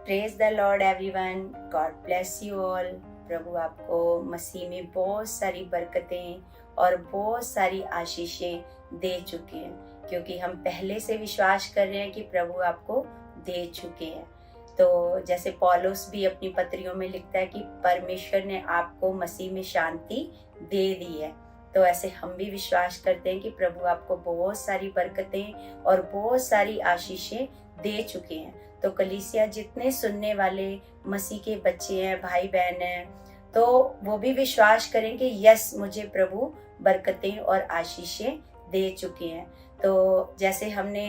Praise the lord everyone, god bless you all. प्रभु आपको मसीह में बहुत सारी बरकतें और बहुत सारी आशीषें दे चुके हैं, क्योंकि हम पहले से विश्वास कर रहे हैं कि प्रभु आपको दे चुके हैं। तो जैसे पौलुस भी अपनी पत्रियों में लिखता है कि परमेश्वर ने आपको मसीह में शांति दे दी है, तो ऐसे हम भी विश्वास करते हैं कि प्रभु आपको बहुत सारी बरकतें और बहुत सारी आशीषें दे चुके हैं। तो कलीसिया जितने सुनने वाले मसीह के बच्चे हैं, भाई बहन हैं, तो वो भी विश्वास करें कि यस, मुझे प्रभु बरकतें और आशीषें दे चुके हैं। तो जैसे हमने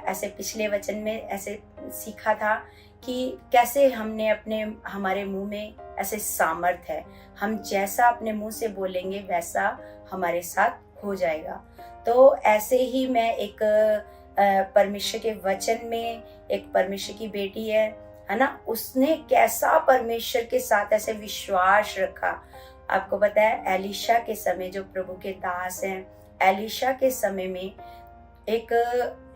ऐसे पिछले वचन में ऐसे सीखा था कि कैसे हमारे मुंह में ऐसे सामर्थ है, हम जैसा अपने मुंह से बोलेंगे वैसा हमारे साथ हो जाएगा। तो ऐसे ही मैं एक परमेश्वर के वचन में, एक परमेश्वर की बेटी है ना, उसने कैसा परमेश्वर के साथ ऐसे विश्वास रखा। आपको पता है एलीशा के समय, जो प्रभु के दास हैं, एलीशा के समय में एक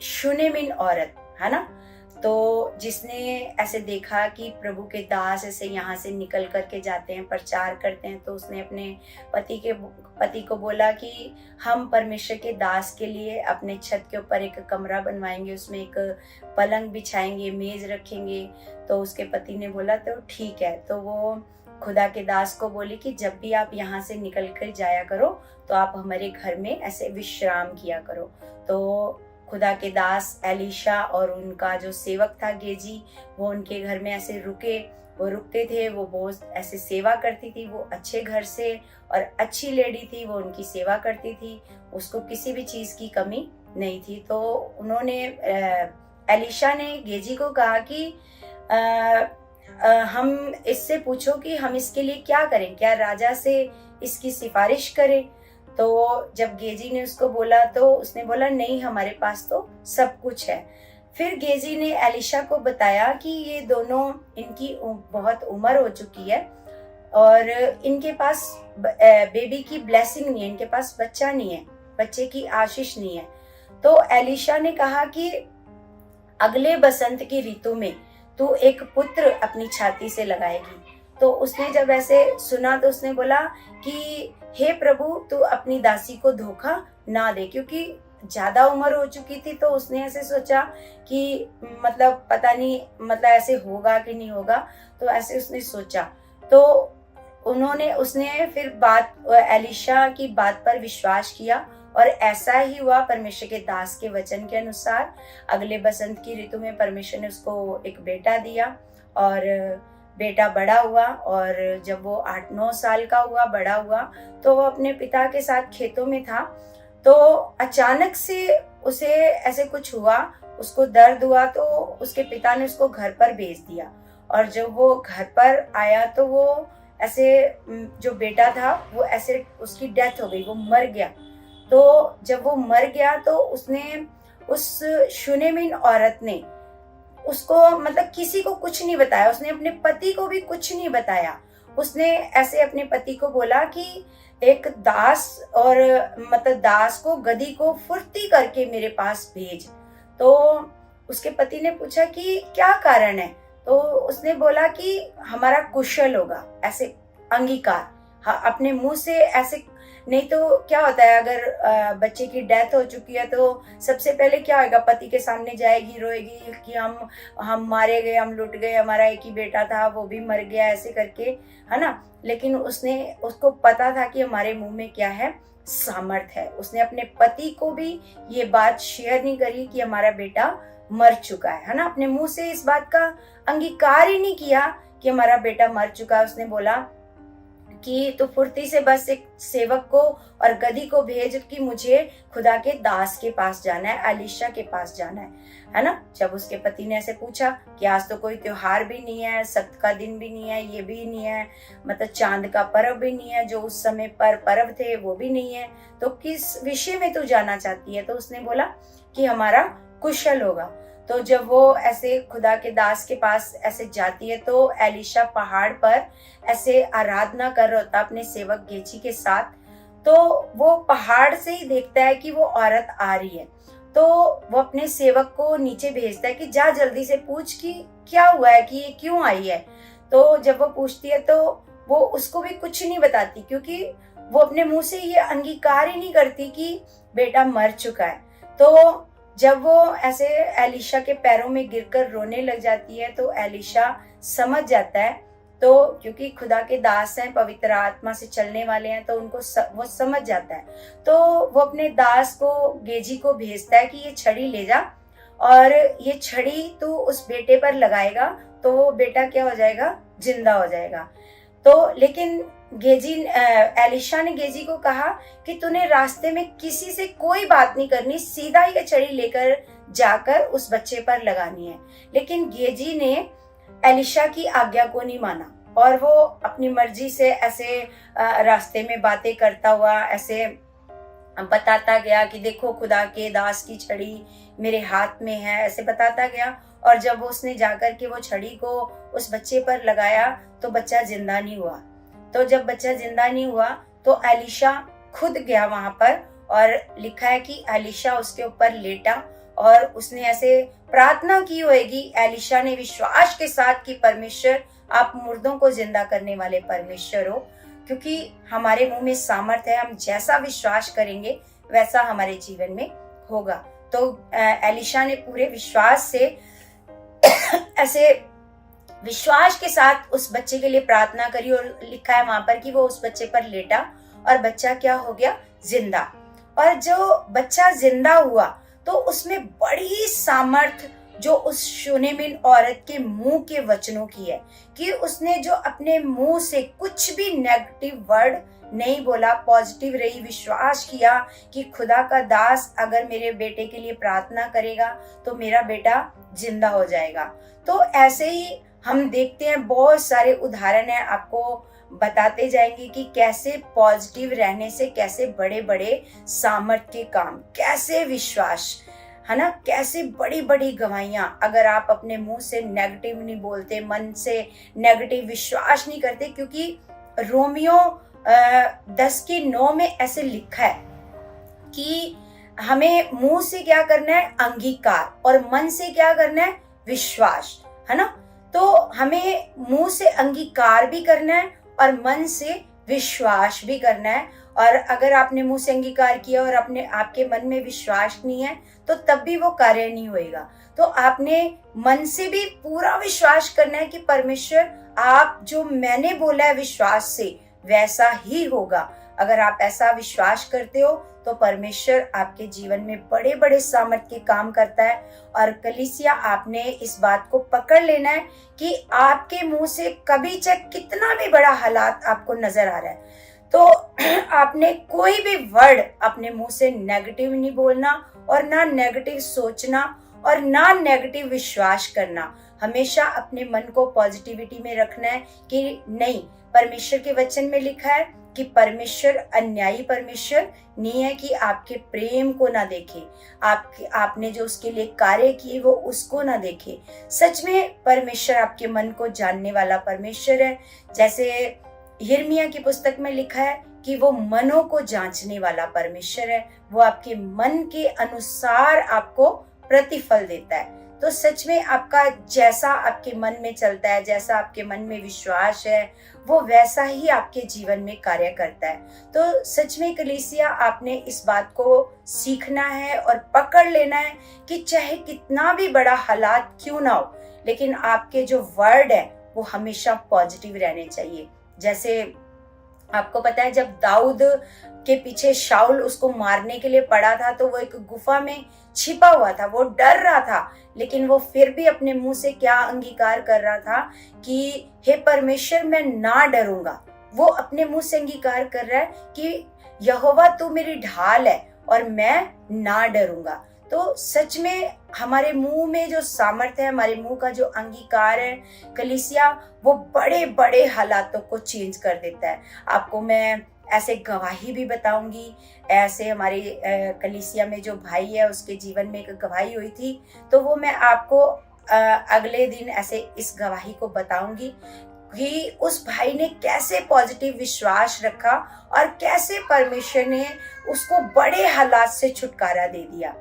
शूनेमिन औरत है ना, तो जिसने ऐसे देखा कि प्रभु के दास ऐसे यहाँ से निकल करके जाते हैं, प्रचार करते हैं, तो उसने अपने पति को बोला कि हम परमेश्वर के दास के लिए अपने छत के ऊपर एक कमरा बनवाएंगे, उसमें एक पलंग बिछाएंगे, मेज रखेंगे। तो उसके पति ने बोला तो ठीक है। तो वो खुदा के दास को बोली कि जब भी आप यहाँ से निकल कर जाया करो तो आप हमारे घर में ऐसे विश्राम किया करो। तो खुदा के दास एलीशा और उनका जो सेवक था गेजी, वो उनके घर में ऐसे रुकते थे। वो बहुत ऐसे सेवा करती थी, वो अच्छे घर से और अच्छी लेडी थी, वो उनकी सेवा करती थी, उसको किसी भी चीज की कमी नहीं थी। तो उन्होंने एलीशा ने गेजी को कहा कि हम इससे पूछो कि हम इसके लिए क्या करें, क्या राजा से इसकी सिफारिश करें। तो जब गेजी ने उसको बोला तो उसने बोला नहीं, हमारे पास तो सब कुछ है। फिर गेजी ने एलीशा को बताया कि ये दोनों, इनकी बहुत उम्र हो चुकी है और इनके पास बेबी की ब्लेसिंग नहीं है, इनके पास बच्चा नहीं है, बच्चे की आशीष नहीं है। तो एलीशा ने कहा कि अगले बसंत की ऋतु में तू एक पुत्र अपनी छाती से लगाएगी। तो उसने जब ऐसे सुना तो उसने बोला कि हे प्रभु, तू अपनी दासी को धोखा ना दे, क्योंकि ज्यादा उम्र हो चुकी थी। तो उसने ऐसे सोचा कि मतलब पता नहीं, मतलब ऐसे होगा कि नहीं होगा, तो ऐसे उसने सोचा। तो उसने फिर एलीशा की बात पर विश्वास किया और ऐसा ही हुआ। परमेश्वर के दास के वचन के अनुसार अगले बसंत की ऋतु में परमेश्वर ने उसको एक बेटा दिया और बेटा बड़ा हुआ। और जब वो 8-9 साल का हुआ, बड़ा हुआ, तो वो अपने पिता के साथ खेतों में था। तो अचानक से उसे ऐसे कुछ हुआ, उसको दर्द हुआ, तो उसके पिता ने उसको घर पर भेज दिया। और जब वो घर पर आया तो वो ऐसे, जो बेटा था वो ऐसे, उसकी डेथ हो गई, वो मर गया। तो जब वो मर गया तो उस शूनेमिन औरत ने उसको, मतलब किसी को कुछ नहीं बताया, उसने अपने पति को भी कुछ नहीं बताया। उसने ऐसे अपने पति को बोला कि एक दास, और मतलब दास को, गधी को फुर्ती करके मेरे पास भेज। तो उसके पति ने पूछा कि क्या कारण है। तो उसने बोला कि हमारा कुशल होगा, ऐसे अंगीकार, हाँ, अपने मुंह से ऐसे। नहीं तो क्या होता है, अगर बच्चे की डेथ हो चुकी है तो सबसे पहले क्या होगा, पति के सामने जाएगी, रोएगी कि हम मारे गए, हम लुट गए, हमारा एक ही बेटा था, वो भी मर गया, ऐसे करके, है ना। लेकिन उसको पता था कि हमारे मुंह में क्या है, सामर्थ है। उसने अपने पति को भी ये बात शेयर नहीं करी कि हमारा बेटा मर चुका है ना। अपने मुंह से इस बात का अंगीकार ही नहीं किया कि हमारा बेटा मर चुका है। उसने बोला कि तो फुर्ती से बस एक सेवक को और गधी को भेज कि मुझे खुदा के दास के पास जाना है, एलीशा के पास जाना है ना। जब उसके पति ने ऐसे पूछा कि आज तो कोई त्योहार भी नहीं है, सप्त का दिन भी नहीं है, ये भी नहीं है, मतलब चांद का पर्व भी नहीं है, जो उस समय पर पर्व थे वो भी नहीं है, तो किस विषय में तू जाना चाहती है। तो उसने बोला कि हमारा कुशल होगा। तो जब वो ऐसे खुदा के दास के पास ऐसे जाती है तो एलीशा पहाड़ पर ऐसे आराधना कर रहा होता अपने सेवक गेजी के साथ। तो वो पहाड़ से ही देखता है कि वो औरत आ रही है। तो वो अपने सेवक को नीचे भेजता है कि जा जल्दी से पूछ कि क्या हुआ है, कि ये क्यों आई है। तो जब वो पूछती है तो वो उसको भी कुछ नहीं बताती, क्योंकि वो अपने मुंह से ये अंगीकार ही नहीं करती कि बेटा मर चुका है। तो जब वो ऐसे एलिशा के पैरों में गिरकर रोने लग जाती है तो एलिशा समझ जाता है, तो क्योंकि खुदा के दास हैं, पवित्र आत्मा से चलने वाले हैं, तो उनको वो समझ जाता है। तो वो अपने दास को, गेजी को भेजता है कि ये छड़ी ले जा और ये छड़ी तू उस बेटे पर लगाएगा तो वो बेटा क्या हो जाएगा, जिंदा हो जाएगा। तो लेकिन एलिशा ने गेजी को कहा कि तूने रास्ते में किसी से कोई बात नहीं करनी, सीधा ये छड़ी लेकर जाकर उस बच्चे पर लगानी है। लेकिन गेजी ने एलिशा की आज्ञा को नहीं माना और वो अपनी मर्जी से ऐसे रास्ते में बातें करता हुआ ऐसे बताता गया कि देखो खुदा के दास की छड़ी मेरे हाथ में है, ऐसे बताता गया। और जब उसने जाकर के वो छड़ी को उस बच्चे पर लगाया तो बच्चा जिंदा नहीं हुआ। तो जब बच्चा जिंदा नहीं हुआ तो एलिशा खुद गया वहां पर, और लिखा है कि एलिशा उसके ऊपर लेटा और उसने ऐसे प्रार्थना की होगी एलिशा ने विश्वास के साथ कि परमेश्वर आप मुर्दों को जिंदा करने वाले परमेश्वर हो, क्योंकि हमारे मुंह में सामर्थ है, हम जैसा विश्वास करेंगे वैसा हमारे जीवन में होगा। तो एलिशा ने पूरे विश्वास से ऐसे विश्वास के साथ उस बच्चे के लिए प्रार्थना करी, और लिखा है वहां पर कि वो उस बच्चे पर लेटा और बच्चा क्या हो गया, जिंदा। और जो बच्चा जिंदा हुआ तो उसमें बड़ी सामर्थ जो उस शूनेमिन औरत के मुंह के वचनों की है, कि उसने जो अपने मुंह से कुछ भी नेगेटिव वर्ड नहीं बोला, पॉजिटिव रही, विश्वास किया कि खुदा का दास अगर मेरे बेटे के लिए प्रार्थना करेगा तो मेरा बेटा जिंदा हो जाएगा। तो ऐसे ही हम देखते हैं बहुत सारे उदाहरण है, आपको बताते जाएंगे कि कैसे पॉजिटिव रहने से कैसे बड़े बड़े सामर्थ के काम, कैसे विश्वास है ना, कैसे बड़ी बड़ी गवाहियां। अगर आप अपने मुंह से नेगेटिव नहीं बोलते, मन से नेगेटिव विश्वास नहीं करते, क्योंकि रोमियो 10:9 में ऐसे लिखा है कि हमें मुंह से क्या करना है, अंगीकार, और मन से क्या करना है, विश्वास, है ना। तो हमें मुंह से अंगीकार भी करना है और मन से विश्वास भी करना है। और अगर आपने मुंह से अंगीकार किया और आपके मन में विश्वास नहीं है तो तब भी वो कार्य नहीं होएगा। तो आपने मन से भी पूरा विश्वास करना है कि परमेश्वर आप जो मैंने बोला है विश्वास से वैसा ही होगा। अगर आप ऐसा विश्वास करते हो तो परमेश्वर आपके जीवन में बड़े बड़े सामर्थ्य के काम करता है। और कलीसिया, आपने इस बात को पकड़ लेना है कि आपके मुंह से कभी चाहे कितना भी बड़ा हालात आपको नजर आ रहा है तो आपने कोई भी वर्ड अपने मुंह से नेगेटिव नहीं बोलना, और ना नेगेटिव सोचना और ना नेगेटिव विश्वास करना। हमेशा अपने मन को पॉजिटिविटी में रखना है कि नहीं, परमेश्वर के वचन में लिखा है कि परमेश्वर अन्यायी परमेश्वर नहीं है कि आपके प्रेम को ना देखे, आपने जो उसके लिए कार्य किए वो उसको ना देखे। सच में परमेश्वर आपके मन को जानने वाला परमेश्वर है। जैसे यिर्मयाह की पुस्तक में लिखा है कि वो मनों को जांचने वाला परमेश्वर है, वो आपके मन के अनुसार आपको प्रतिफल देता है। तो सच में आपका जैसा आपके मन में चलता है, जैसा आपके मन में विश्वास है, वो वैसा ही आपके जीवन में कार्य करता है। तो सच में कलीसिया, आपने इस बात को सीखना है और पकड़ लेना है कि चाहे कितना भी बड़ा हालात क्यों ना हो, लेकिन आपके जो वर्ड है वो हमेशा पॉजिटिव रहने चाहिए। जैसे आपको पता है जब दाऊद के पीछे शाऊल उसको मारने के लिए पड़ा था तो वो एक गुफा में छिपा हुआ था, वो डर रहा था, लेकिन वो फिर भी अपने मुंह से क्या अंगीकार कर रहा था कि हे परमेश्वर मैं ना डरूंगा। वो अपने मुंह से अंगीकार कर रहा है कि यहोवा तू मेरी ढाल है और मैं ना डरूंगा। तो सच में हमारे मुंह में जो सामर्थ्य है, हमारे मुंह का जो अंगीकार है कलीसिया, वो बड़े बड़े हालातों को चेंज कर देता है। आपको मैं ऐसे गवाही भी बताऊंगी। ऐसे हमारे कलीसिया में जो भाई है उसके जीवन में एक गवाही हुई थी, तो वो मैं आपको अगले दिन ऐसे इस गवाही को बताऊंगी कि उस भाई ने कैसे पॉजिटिव विश्वास रखा और कैसे परमेश्वर ने उसको बड़े हालात से छुटकारा दे दिया।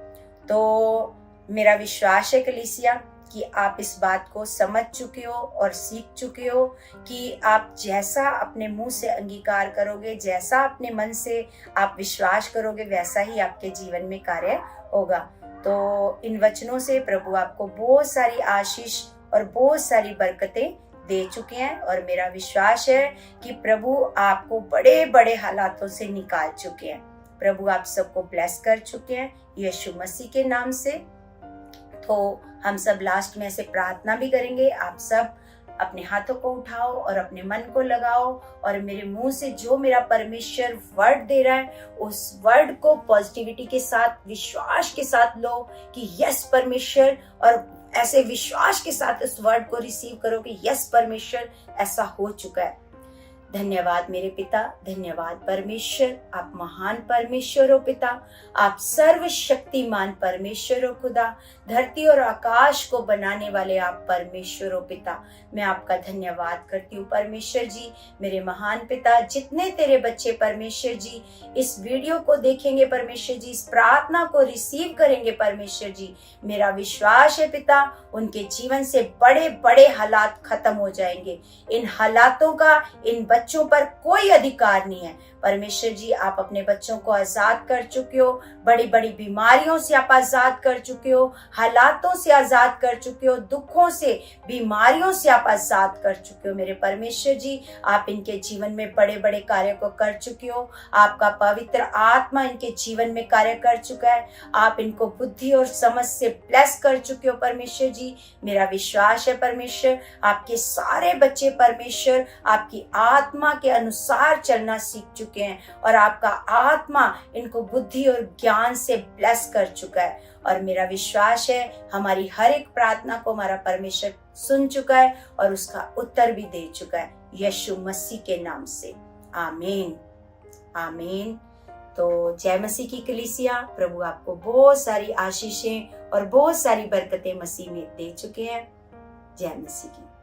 तो मेरा विश्वास है कलीसिया कि आप इस बात को समझ चुके हो और सीख चुके हो कि आप जैसा अपने मुंह से अंगीकार करोगे, जैसा अपने मन से आप विश्वास करोगे, वैसा ही आपके जीवन में कार्य होगा। तो इन वचनों से प्रभु आपको बहुत सारी आशीष और बहुत सारी बरकतें दे चुके हैं और मेरा विश्वास है कि प्रभु आपको बड़े बड़े हालातों से निकाल चुके हैं। प्रभु आप सबको ब्लेस कर चुके हैं यीशु मसीह के नाम से। तो हम सब लास्ट में ऐसे प्रार्थना भी करेंगे। आप सब अपने हाथों को उठाओ और अपने मन को लगाओ और मेरे मुंह से जो मेरा परमेश्वर वर्ड दे रहा है उस वर्ड को पॉजिटिविटी के साथ, विश्वास के साथ लो कि यस परमेश्वर, और ऐसे विश्वास के साथ इस वर्ड को रिसीव करो कि यस परमेश्वर ऐसा हो चुका है। धन्यवाद मेरे पिता, धन्यवाद परमेश्वर, आप महान परमेश्वर हो पिता, आप सर्वशक्तिमान परमेश्वर हो खुदा, धरती और आकाश को बनाने वाले आप परमेश्वर हो पिता। मैं आपका धन्यवाद करती हूँ परमेश्वर जी, मेरे महान पिता। जितने तेरे बच्चे परमेश्वर जी इस वीडियो को देखेंगे परमेश्वर जी, इस प्रार्थना को रिसीव करेंगे परमेश्वर जी, मेरा विश्वास है पिता उनके जीवन से बड़े बड़े हालात खत्म हो जाएंगे। इन हालातों का इन बच्चों पर कोई अधिकार नहीं है परमेश्वर जी। आप अपने बच्चों को आजाद कर चुके हो, बड़ी बड़ी बीमारियों से आप आजाद कर चुके हो, हालातों से आजाद कर चुके हो, दुखों से, बीमारियों से आप आजाद कर चुके हो मेरे परमेश्वर जी। आप इनके जीवन में बड़े बड़े कार्य को कर चुके हो, आपका पवित्र आत्मा इनके जीवन में कार्य कर चुका है, आप इनको बुद्धि और समझ से ब्लेस कर चुके हो परमेश्वर जी। मेरा विश्वास है परमेश्वर आपके सारे बच्चे परमेश्वर आपकी आत्मा के अनुसार चलना सीख चुके हैं और आपका आत्मा इनको बुद्धि और ज्ञान से ब्लेस कर चुका है। और मेरा विश्वास है हमारी हर एक प्रार्थना को हमारा परमेश्वर सुन चुका है और उसका उत्तर भी दे चुका है यीशु मसीह के नाम से। आमीन आमीन। तो जय मसीह की कलीसिया, प्रभु आपको बहुत सारी आशीषें और बहुत सारी बरकतें मसीह में दे चुके हैं। जय मसीह की।